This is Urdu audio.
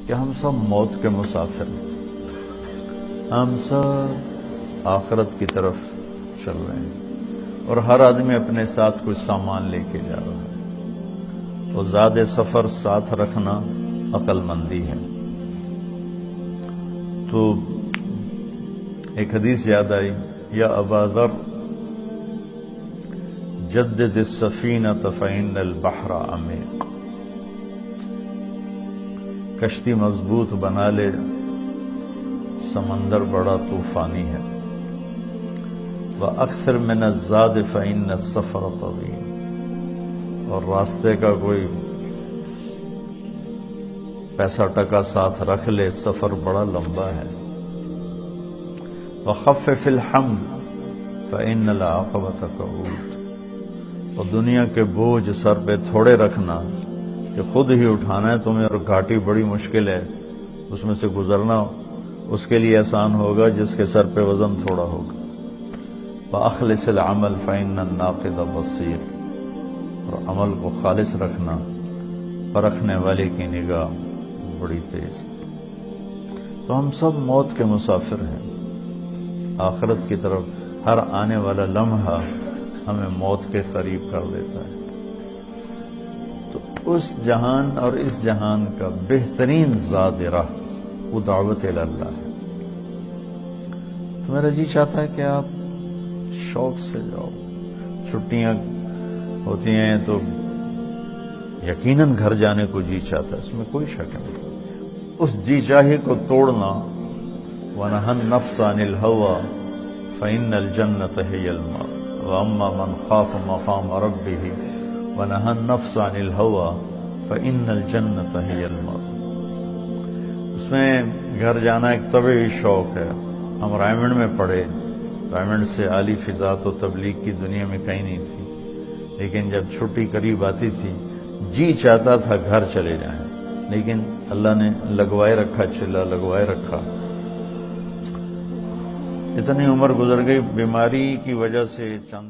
کہ ہم سب موت کے مسافر ہیں، ہم سب آخرت کی طرف چل رہے ہیں، اور ہر آدمی اپنے ساتھ کچھ سامان لے کے جا رہا ہے، تو زاد سفر ساتھ رکھنا عقل مندی ہے۔ تو ایک حدیث یاد آئی، یا ابا ذر جدد السفینۃ فإن البحر عمیق، کشتی مضبوط بنا لے، سمندر بڑا طوفانی ہے۔ وَأَكْثِرْ مِنَ الزَّادِ فَإِنَّ السَّفَرَ طَوِيلٌ، اور راستے کا کوئی پیسہ ٹکا ساتھ رکھ لے، سفر بڑا لمبا ہے۔ وَخَفِّفِ الْحَمْلَ فَإِنَّ الْعَاقِبَةَ كَؤُودٌ، اور دنیا کے بوجھ سر پہ تھوڑے رکھنا کہ خود ہی اٹھانا ہے تمہیں، اور گھاٹی بڑی مشکل ہے، اس میں سے گزرنا اس کے لیے آسان ہوگا جس کے سر پہ وزن تھوڑا ہوگا۔ وَأَخْلِصِ الْعَمَلَ فَإِنَّ النَّاقِدَ بَصِيرٌ، اور عمل کو خالص رکھنا، پرکھنے والے کی نگاہ بڑی تیز۔ تو ہم سب موت کے مسافر ہیں، آخرت کی طرف ہر آنے والا لمحہ ہمیں موت کے قریب کر دیتا ہے۔ تو اس جہان اور اس جہان کا بہترین زاد راہ وہ دعوت اللہ ہے۔ تو میرا جی چاہتا ہے کہ آپ شوق سے جاؤ، چھٹیاں ہوتی ہیں تو یقیناً گھر جانے کو جی چاہتا ہے، اس میں کوئی شک نہیں۔ اس جی چاہے کو توڑنا، وَنَهَى النَّفْسَ عَنِ الْهَوَىٰ فَإِنَّ الْجَنَّةَ هِيَ الْمَأْوَىٰ وَأَمَّا مَنْ خَافَ مَقَامَ رَبِّهِ وَنَهَى النَّفْسَ عَنِ الْهَوَىٰ فَإِنَّ الْجَنَّةَ هِيَ الْمَأْوَىٰ۔ اس میں گھر جانا ایک طبعی شوق ہے۔ ہم رائمنڈ میں پڑھے، رائمنڈ سے عالی فضا تو تبلیغ کی دنیا میں کہیں نہیں تھی، لیکن جب چھٹی قریب آتی تھی جی چاہتا تھا گھر چلے جائیں، لیکن اللہ نے لگوائے رکھا، چلا لگوائے رکھا۔ اتنی عمر گزر گئی، بیماری کی وجہ سے چند